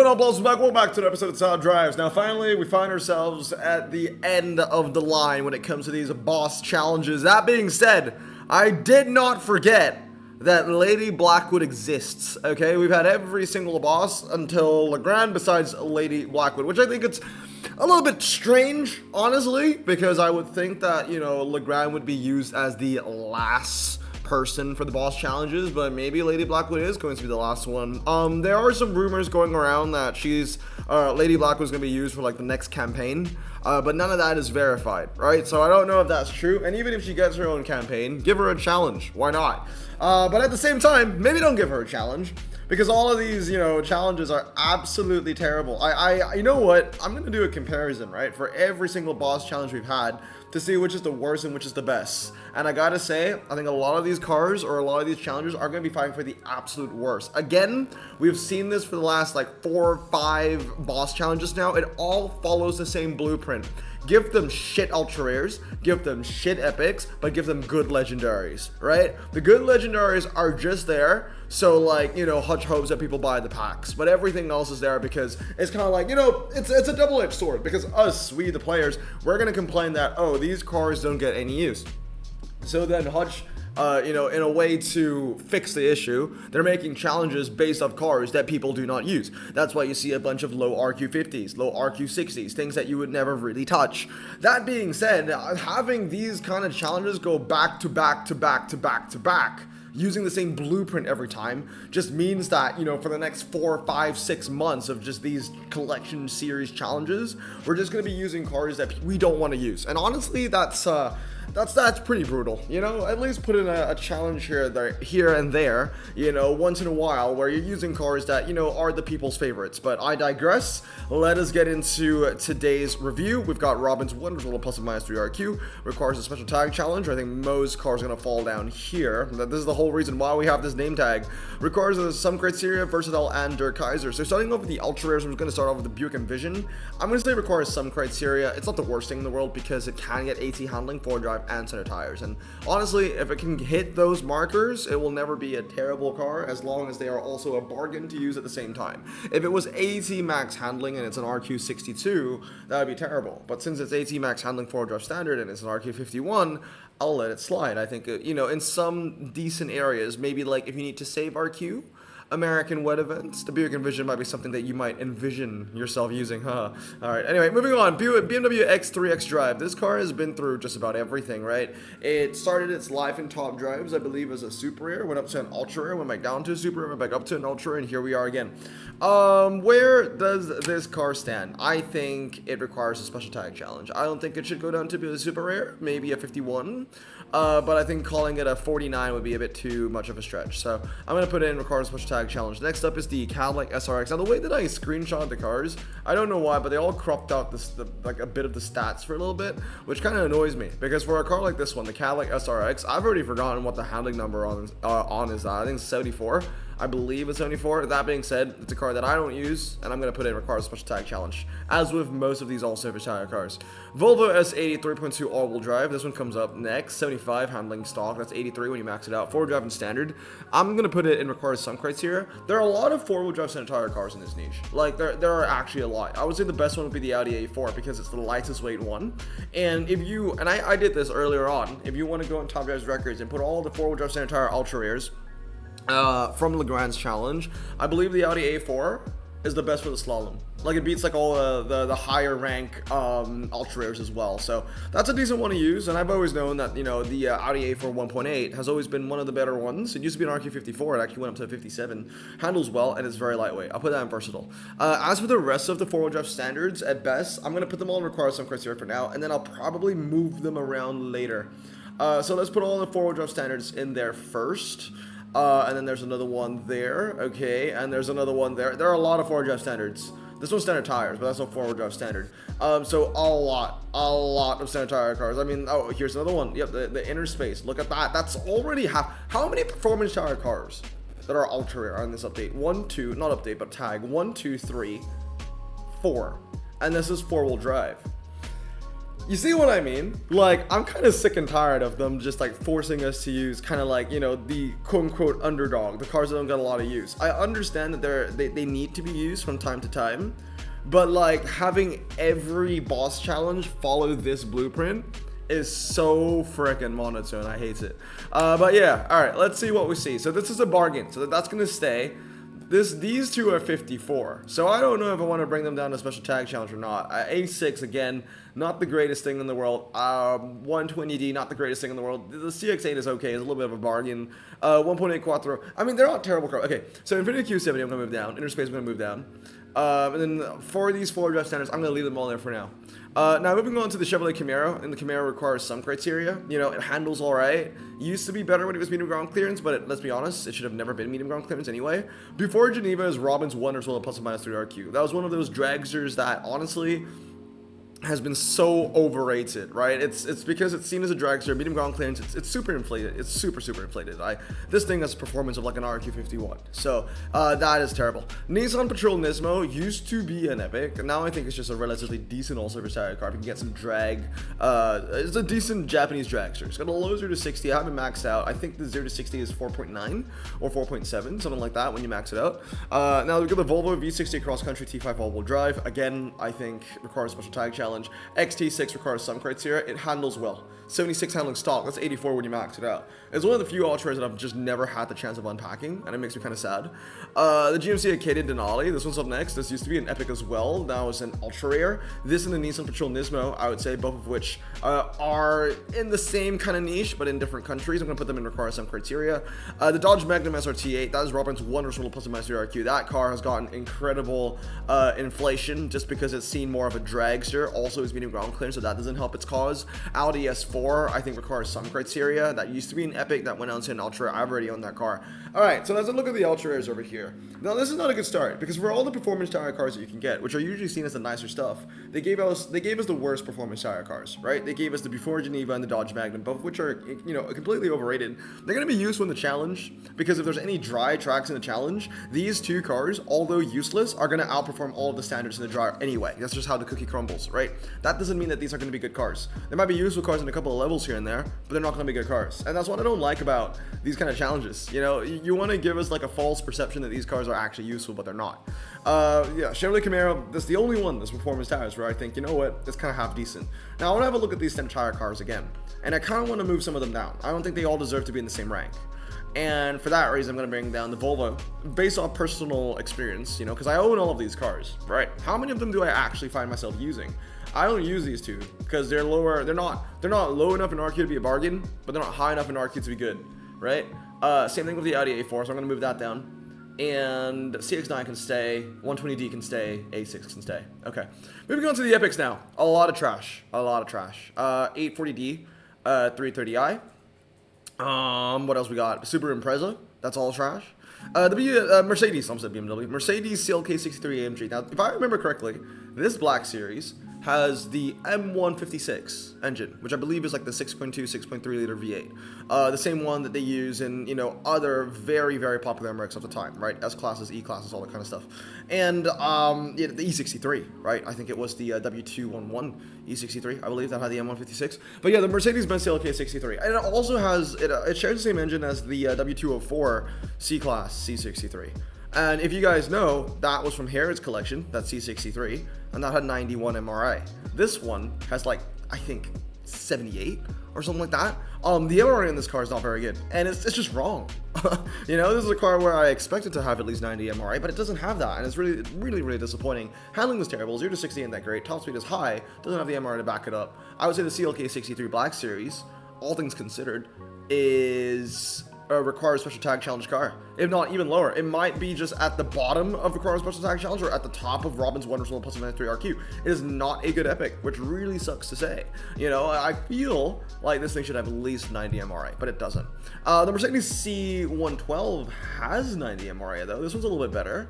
going on, Balls? Welcome back to the episode of Solid Drives. Now, finally, we find ourselves at the end of the line when it comes to these boss challenges. That being said, I did not forget that Lady Blackwood exists, okay? We've had every single boss until Legrand besides Lady Blackwood, which I think it's a little bit strange, honestly, because I would think that, you know, Legrand would be used as the last person for the boss challenges, but maybe Lady Blackwood is going to be the last one. There are some rumors going around that Lady Blackwood's going to be used for like the next campaign, but none of that is verified, right? So I don't know if that's true, and even if she gets her own campaign, give her a challenge, why not? But at the same time, maybe don't give her a challenge, because all of these, you know, challenges are absolutely terrible. You know what? I'm going to do a comparison, right, for every single boss challenge we've had to see which is the worst and which is the best. And I gotta say, I think a lot of these cars or a lot of these challenges are going to be fighting for the absolute worst. Again, we've seen this for the last like 4 or 5 boss challenges now. It all follows the same blueprint. Give them shit ultra rares, give them shit epics, but give them good legendaries, right? The good legendaries are just there, so like, you know, Hutch hopes that people buy the packs, but everything else is there because it's kind of like, you know, it's a double-edged sword, because we the players, we're gonna complain that, oh, these cars don't get any use. So then Hutch, you know, in a way to fix the issue, they're making challenges based off cars that people do not use. That's why you see a bunch of low RQ50s, low RQ60s, things that you would never really touch. That being said, having these kind of challenges go back to back to back to back to back, using the same blueprint every time, just means that, you know, for the next 4, 5, 6 months of just these collection series challenges, we're just going to be using cars that we don't want to use. And honestly, that's pretty brutal, you know. At least put in a challenge here and there, you know, once in a while, where you're using cars that, you know, are the people's favorites. But I digress. Let us get into today's review. We've got Robin's wonderful little plus and minus 3 RQ, requires a special tag challenge. I think most cars are going to fall down here. This is the whole reason why we have this name tag. Requires some criteria, versatile, and Der Kaiser. So starting off with the ultra rares, I'm just going to start off with the Buick Envision. I'm going to say requires some criteria. It's not the worst thing in the world because it can get AT handling, 4-drive, and center tires, and honestly, if it can hit those markers, it will never be a terrible car, as long as they are also a bargain to use at the same time. If it was AT max handling and it's an RQ62, that would be terrible, but since it's AT max handling 4-drive standard and it's an RQ51, I'll let it slide. I think, you know, in some decent areas, maybe like if you need to save RQ, American wet events, the Buick Envision might be something that you might envision yourself using, huh? Alright, anyway, moving on. BMW X3 X-Drive. This car has been through just about everything, right? It started its life in top drives, I believe, as a super rare, went up to an ultra rare, went back down to a super rare, went back up to an ultra rare, and here we are again. Where does this car stand? I think it requires a special tag challenge. I don't think it should go down to be a super rare, maybe a 51. But I think calling it a 49 would be a bit too much of a stretch. So I'm going to put in requires a special tag challenge. Next up is the Cadillac SRX. Now, the way that I screenshot the cars, I don't know why, but they all cropped out like a bit of the stats for a little bit, which kind of annoys me, because for a car like this one, the Cadillac SRX, I've already forgotten what the handling number on is. I think it's 74. I believe it's 74. That being said, it's a car that I don't use, and I'm going to put in requires a special tag challenge, as with most of these all-surface tire cars. Volvo S80 3.2 all-wheel drive. This one comes up next. 75 handling stock. That's 83 when you max it out. 4-wheel drive and standard. I'm going to put it in requires some criteria. There are a lot of 4-wheel drive center tire cars in this niche. Like, there are actually a lot. I would say the best one would be the Audi A4 because it's the lightest weight one. And if you, and I did this earlier on, if you want to go on Top Drives Records and put all the 4-wheel drive center tire ultra rares from Legrand's challenge, I believe the Audi A4 is the best for the slalom. Like, it beats like all the higher rank ultra rares as well. So that's a decent one to use, and I've always known that, you know, the Audi A4 1.8 has always been one of the better ones. It used to be an RQ54, it actually went up to a 57. Handles well, and it's very lightweight. I'll put that in versatile. As for the rest of the 4-wheel drive standards, at best, I'm going to put them all in require some criteria for now, and then I'll probably move them around later. So let's put all the 4-wheel drive standards in there first. And then there's another one there, okay, and there's another one there. There are a lot of 4-wheel drive standards. This one's standard tires, but that's not 4-wheel drive standard. So a lot of standard tire cars. I mean, oh, here's another one. Yep, the inner space. Look at that. That's already half. How many performance tire cars that are ultra rare on this update? 1, 2, not update, but tag. 1, 2, 3, 4. And this is 4-wheel drive. You see what I mean? Like, I'm kind of sick and tired of them just like forcing us to use kind of like, you know, the quote unquote underdog, the cars that don't get a lot of use. I understand that they need to be used from time to time, but like having every boss challenge follow this blueprint is so freaking monotone. I hate it. But yeah, all right, let's see what we see. So this is a bargain, so that's gonna stay. These two are 54, so I don't know if I want to bring them down to special tag challenge or not. A6 again, not the greatest thing in the world. 120D, not the greatest thing in the world. The CX8 is okay, it's a little bit of a bargain. 1.8 Quattro, I mean they're not terrible cars. Okay, so Infinity Q70 I'm gonna move down. Interspace I'm gonna move down. And then for these 4 draft standards, I'm gonna leave them all there for now. Now moving on to the Chevrolet Camaro, and the Camaro requires some criteria. You know, it handles alright. Used to be better when it was medium ground clearance, but let's be honest, it should have never been medium ground clearance anyway. Before Geneva is Robin's 1 or so plus or minus 3 RQ. That was one of those dragsters that honestly has been so overrated, right? It's because it's seen as a dragster, medium ground clearance, it's super inflated. It's super inflated. This thing has performance of like an RQ51, so that is terrible. Nissan Patrol Nismo used to be an epic, and now I think it's just a relatively decent all-service tire car. You can get some drag. It's a decent Japanese dragster. It's got a low 0 to 60. I haven't maxed out. I think the 0 to 60 is 4.9 or 4.7, something like that when you max it out. Now we've got the Volvo V60 cross country T5 all-wheel drive. Again, I think requires special tag challenge. XT6 requires some criteria. It handles well. 76 handling stock. That's 84 when you max it out. It's one of the few Ultras that I've just never had the chance of unpacking, and it makes me kind of sad. The GMC Acadia Denali. This one's up next. This used to be an epic as well. Now it's an ultra rare. This and the Nissan Patrol Nismo, I would say, both of which are in the same kind of niche, but in different countries. I'm gonna put them in require some criteria. The Dodge Magnum SRT8. That is Robin's 1 or so plus or minus 3 RQ. That car has gotten incredible inflation just because it's seen more of a dragster. Also is medium ground clearance, so that doesn't help its cause. Audi S4 I think requires some criteria. That used to be an epic, that went out to an ultra. I've already owned that car. All right, so let's look at the ultra rares over here. Now this is not a good start because for all the performance tire cars that you can get, which are usually seen as the nicer stuff, they gave us the worst performance tire cars, right? They gave us the Before Geneva and the Dodge Magnum, both of which are, you know, completely overrated. They're going to be useful in the challenge because if there's any dry tracks in the challenge, these two cars, although useless, are going to outperform all of the standards in the dry anyway. That's just how the cookie crumbles, right? That doesn't mean that these are going to be good cars. They might be useful cars in a couple of levels here and there, but they're not going to be good cars. And that's what I don't like about these kind of challenges. You know, you want to give us like a false perception that these cars are actually useful, but they're not. Yeah, Chevrolet Camaro, that's the only one that's performance tires where I think, you know what, it's kind of half decent. Now I want to have a look at these 10 tire cars again, and I kind of want to move some of them down. I don't think they all deserve to be in the same rank. And for that reason, I'm going to bring down the Volvo based on personal experience, you know, because I own all of these cars, right? How many of them do I actually find myself using? I don't use these two because they're lower. They're not low enough in RQ to be a bargain, but they're not high enough in RQ to be good, right? Same thing with the Audi A4, so I'm going to move that down. And CX9 can stay, 120D can stay, A6 can stay. Okay, moving on to the epics now. A lot of trash, 840D, 330i. What else we got? Super Impreza, that's all trash. Mercedes, I'm saying BMW. Mercedes CLK63 AMG. Now, if I remember correctly, this Black Series has the M156 engine, which I believe is like the 6.2, 6.3 liter V8. The same one that they use in, you know, other very, very popular MRX of the time, right? S classes, E classes, all that kind of stuff. And yeah, the E63, right? I think it was the W211 E63, I believe, that had the M156. But yeah, the Mercedes-Benz CLK63. And it also has, it shares the same engine as the W204 C-Class C63. And if you guys know, that was from Harrod's collection, that C63, and that had 91 MRI. This one has like, I think, 78 or something like that. The MRI in this car is not very good, and it's just wrong. You know, this is a car where I expected to have at least 90 MRI, but it doesn't have that, and it's really disappointing. Handling is terrible, 0 to 60 ain't that great, top speed is high, doesn't have the MRI to back it up. I would say the CLK63 Black Series, all things considered, is requires special tag challenge car, if not even lower. It might be just at the bottom of requires special tag challenge or at the top of Robin's Wonderful plus minus 3 RQ. It is not a good epic, which really sucks to say. You know, I feel like this thing should have at least 90 MRI, but it doesn't. The Mercedes C112 has 90 MRI though. This one's a little bit better.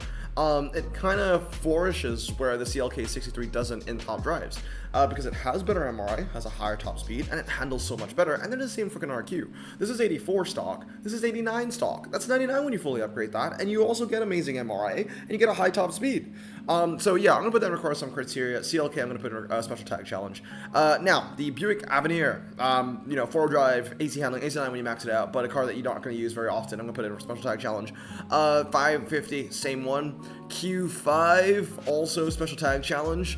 It kind of flourishes where the CLK63 doesn't in top drives, because it has better MRI, has a higher top speed, and it handles so much better, and they're the same freaking RQ. This is 84 stock, this is 89 stock. That's 99 when when you fully upgrade that, and you also get amazing MRI, and you get a high top speed. So yeah, I'm gonna put that in requires some criteria. CLK, I'm gonna put in a special tag challenge. Now, the Buick Avenir, you know, 4-wheel drive, AC handling, AC9 when you max it out, but a car that you're not gonna use very often, I'm gonna put it in a special tag challenge. 550, same one. Q5, also special tag challenge.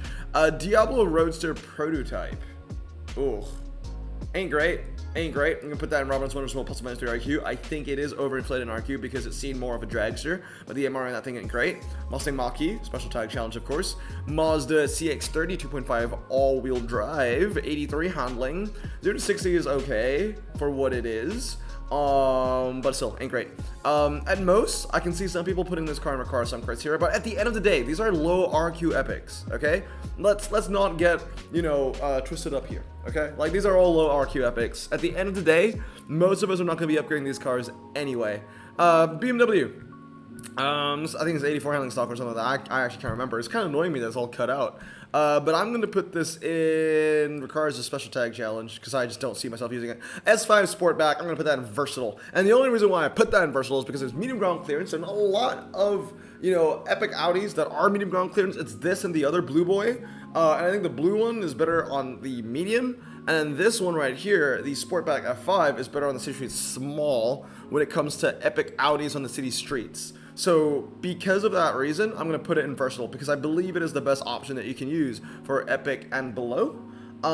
Diablo Roadster prototype. Ooh, ain't great. Ain't great. I'm gonna put that in Robin's Wonders World plus or minus 3 RQ. I think it is overinflated in RQ because it's seen more of a dragster, but the MR in that thing ain't great. Mustang Mach-E, special tag challenge, of course. Mazda CX-30 2.5 all-wheel drive, 83 handling. 0 to 60 is okay for what it is. But still ain't great. At most, I can see some people putting this car in require some criteria, but at the end of the day, these are low RQ epics, okay? Let's not get, you know, twisted up here, okay? Like, these are all low RQ epics. At the end of the day, most of us are not going to be upgrading these cars anyway. BMW. I think it's 84 handling stock or something like that. I actually can't remember. It's kind of annoying me that it's all cut out. But I'm going to put this in requires a special tag challenge because I just don't see myself using it. S5 Sportback, I'm going to put that in versatile. And the only reason why I put that in versatile is because it's medium ground clearance and a lot of, you know, epic Audis that are medium ground clearance. It's this and the other blue boy. And I think the blue one is better on the medium. And this one right here, the Sportback F5, is better on the city streets small when it comes to epic Audis on the city streets. So because of that reason, I'm going to put it in versatile because I believe it is the best option that you can use for epic and below.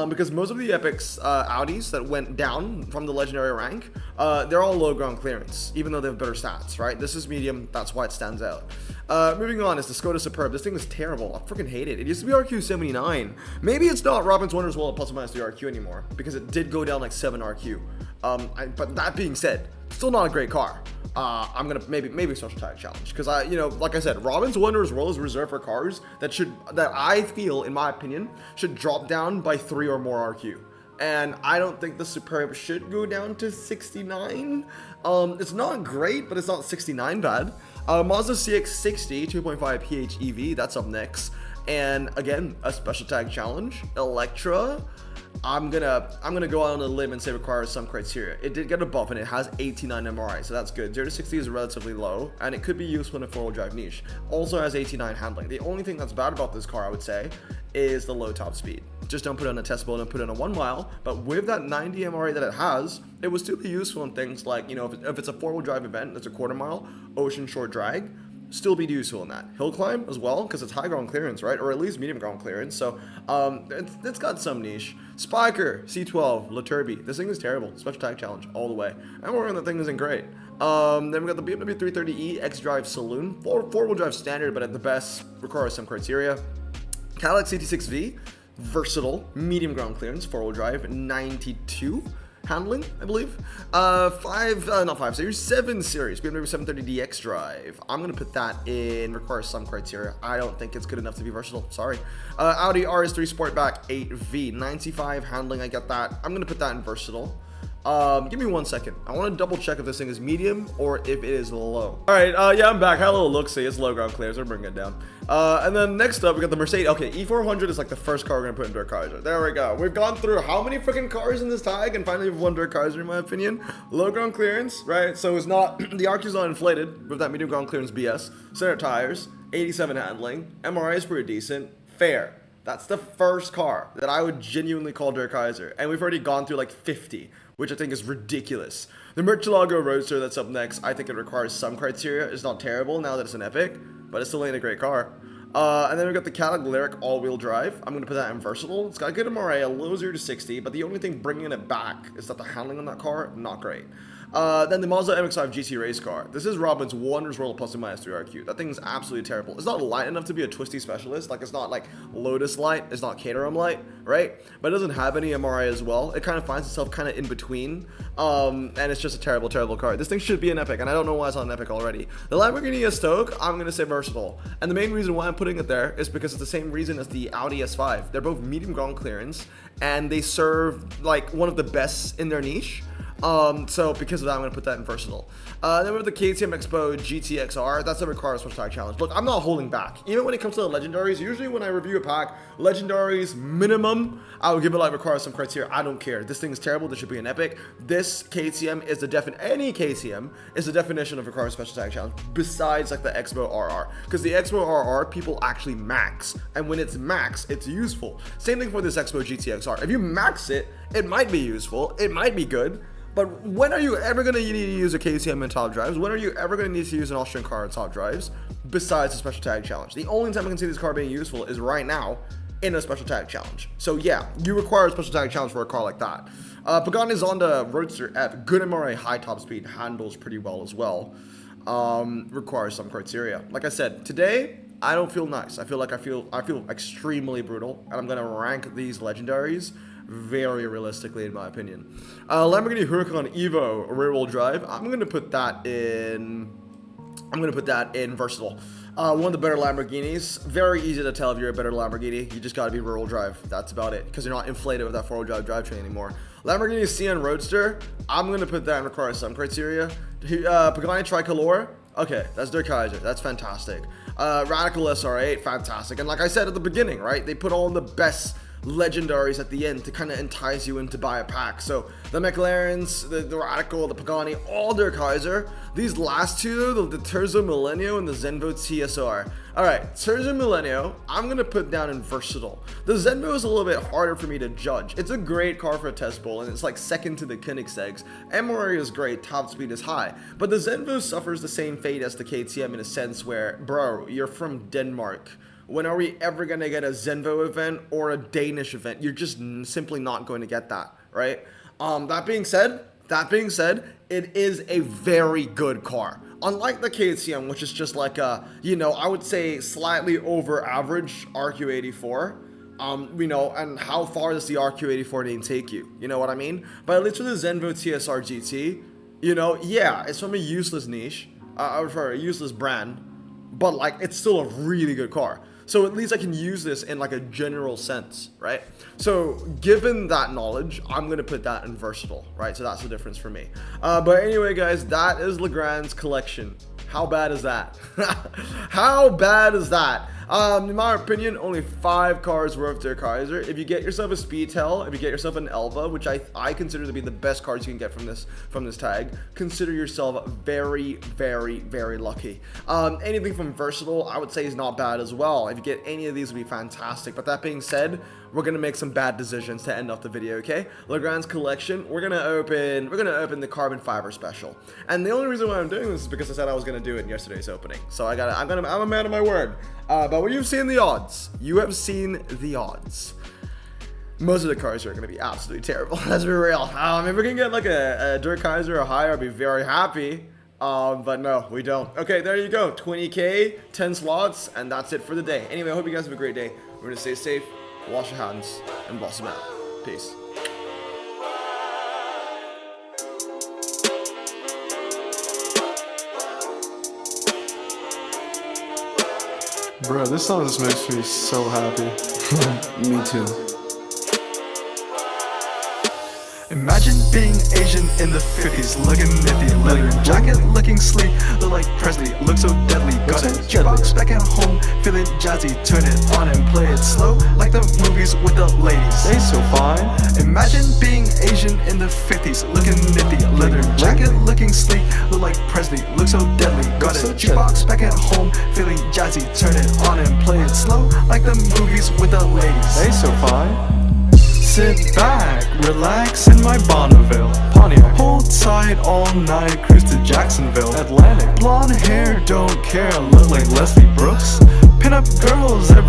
Because most of the epics Audis that went down from the legendary rank, they're all low ground clearance, even though they have better stats, right? This is medium, that's why it stands out. Moving on is the Skoda Superb. This thing is terrible. I freaking hate it. It used to be RQ 79. Maybe it's not Robin's Wonders World plus or minus 3 RQ anymore, because it did go down like 7 RQ. But that being said, still not a great car. I'm gonna maybe special tag challenge because you know, like I said, Robin's Wonders World is reserved for cars that I feel, in my opinion, should drop down by 3 or more RQ. And I don't think the Superb should go down to 69. It's not great, but it's not 69 bad. Mazda CX-60 2.5 PHEV, that's up next. And again, a special tag challenge. Electra. I'm gonna go out on a limb and say requires some criteria. It did get a buff and it has 89 MRI, so that's good. 0 to 60 is relatively low, and it could be useful in a 4-wheel drive niche. Also has 89 handling. The only thing that's bad about this car, I would say, is the low top speed. Just don't put it on a testable, don't put it on a 1 mile. But with that 90 MRI that it has, it would still be useful in things like, you know, if it's a 4-wheel drive event that's a 1/4 mile, ocean short drag, still be useful in that. Hill climb as well, because it's high ground clearance, right? Or at least medium ground clearance. So it's got some niche. Spiker C12 La Turbi. This thing is terrible. Special tag challenge all the way. I'm working that thing isn't great. Then we got the BMW 330e X-Drive Saloon. 4-wheel drive standard, but at the best requires some criteria. Cadillac CT6V, versatile, medium ground clearance, 4-wheel drive, 92 handling, I believe. 7 series, BMW 730D X-Drive. I'm gonna put that in requires some criteria. I don't think it's good enough to be versatile, sorry. Audi RS3 Sportback 8V, 95 handling, I get that. I'm gonna put that in versatile. Give me 1 second. I want to double check if this thing is medium or if it is low. All right, yeah, I'm back. Had a little look-see. It's low ground clearance. We're bringing it down. And then next up, we got the Mercedes. Okay, E400 is like the first car we're gonna put into our Kaiser. There we go. We've gone through how many freaking cars in this tag, and finally we've won to our Kaiser, in my opinion. Low ground clearance, right? So it's not the RQ's not inflated with that medium ground clearance BS. Center tires, 87 handling. MRI is pretty decent. Fair. That's the first car that I would genuinely call Der Kaiser, and we've already gone through like 50, which I think is ridiculous. The Murcielago Roadster that's up next, I think it requires some criteria. It's not terrible now that it's an epic, but it still ain't a great car. And then we've got the Cadillac Lyric all-wheel drive. I'm going to put that in versatile. It's got good MRA, a low 0 to 60, but the only thing bringing it back is that the handling on that car, not great. Then the Mazda MX-5 GT race car. This is Robin's Wonders World plus or minus 3 RQ. That thing is absolutely terrible. It's not light enough to be a twisty specialist. Like, it's not like Lotus light. It's not Caterham light, right? But it doesn't have any MRI as well. It kind of finds itself kind of in between. And it's just a terrible, terrible car. This thing should be an epic, and I don't know why it's not an epic already. The Lamborghini Estoque, I'm going to say versatile. And the main reason why I'm putting it there is because it's the same reason as the Audi S5. They're both medium ground clearance, and they serve like one of the best in their niche. So because of that, I'm gonna put that in versatile. Then we have the KTM Expo GTXR. That's a required special tag challenge. Look, I'm not holding back. Even when it comes to the legendaries, usually when I review a pack, legendaries minimum, I would give it like require some criteria. I don't care. This thing is terrible. This should be an epic. This KTM is any KTM is the definition of required special tag challenge. Besides like the Expo RR, because the Expo RR people actually max, and when it's max, it's useful. Same thing for this Expo GTXR. If you max it, it might be useful. It might be good. But when are you ever going to need to use a KTM in top drives? When are you ever going to need to use an Austrian car in top drives besides a special tag challenge? The only time I can see this car being useful is right now in a special tag challenge. So yeah, you require a special tag challenge for a car like that. Pagani's on the Roadster F, good MRA, high top speed, handles pretty well as well. Requires some criteria. Like I said, today I don't feel nice. I feel extremely brutal, and I'm going to rank these legendaries very realistically, in my opinion. Lamborghini Huracan Evo rear-wheel drive. I'm gonna put that in versatile. One of the better Lamborghinis. Very easy to tell if you're a better Lamborghini. You just gotta be rear-wheel drive. That's about it, because you're not inflated with that four-wheel drive drivetrain anymore. Lamborghini Sian Roadster. I'm gonna put that in require some criteria. Pagani Tricolor. Okay, that's Der Kaiser. That's fantastic. Radical SR8. Fantastic. And like I said at the beginning, right? They put all the best legendaries at the end to kind of entice you in to buy a pack. So the McLarens, the Radical, the Pagani, all their Kaiser. These last two, the Terzo Millennio and the Zenvo TSR. Alright, Terzo Millennio, I'm going to put down in versatile. The Zenvo is a little bit harder for me to judge. It's a great car for a test bowl, and it's like second to the Koenigsegg's. MRA is great, top speed is high. But the Zenvo suffers the same fate as the KTM in a sense where, bro, you're from Denmark. When are we ever going to get a Zenvo event or a Danish event? You're just simply not going to get that, right? That being said, it is a very good car. Unlike the KTM, which is just like a, I would say slightly over average RQ84, and how far does the RQ84 name take you? You know what I mean? But at least with the Zenvo TSR GT, yeah, it's from a useless niche, or a useless brand, but like it's still a really good car. So at least I can use this in like a general sense, right? So given that knowledge, I'm going to put that in versatile, right? So that's the difference for me. But anyway, guys, that is Legrand's collection. How bad is that? How bad is that? In my opinion, only 5 cars worth their Kaiser. If you get yourself a Speedtail, if you get yourself an Elva, which I consider to be the best cards you can get from this tag, consider yourself very, very, very lucky. Anything from versatile, I would say is not bad as well. If you get any of these, would be fantastic. But that being said, we're gonna make some bad decisions to end off the video, okay? Legrand's collection, we're gonna open the carbon fiber special. And the only reason why I'm doing this is because I said I was gonna do it in yesterday's opening. So I'm a man of my word. But when you've seen the odds, you have seen the odds. Most of the cars are going to be absolutely terrible. Let's be real. If we can get like a Der Kaiser or higher, I'd be very happy. But no, we don't. Okay, there you go. 20K, 10 slots, and that's it for the day. Anyway, I hope you guys have a great day. We're going to stay safe, wash your hands, and blossom out. Peace. Bro, this song just makes me so happy. Me too. Imagine being Asian in the 50s, looking nifty, leather jacket, looking sleek, look like Presley, look so deadly, got a jukebox back at home, feeling jazzy, turn it on and play it slow, like the movies with the ladies. They so fine. Imagine being Asian in the 50s, looking nifty, leather jacket, looking sleek, look like Presley, look so deadly, got a jukebox back at home, feeling jazzy, turn it on and play it slow, like the movies with the ladies. They so fine. Sit back, relax in my Bonneville Pontiac. Hold tight all night, cruise to Jacksonville Atlantic. Blonde hair, don't care, look like Leslie Brooks. Pin up girls every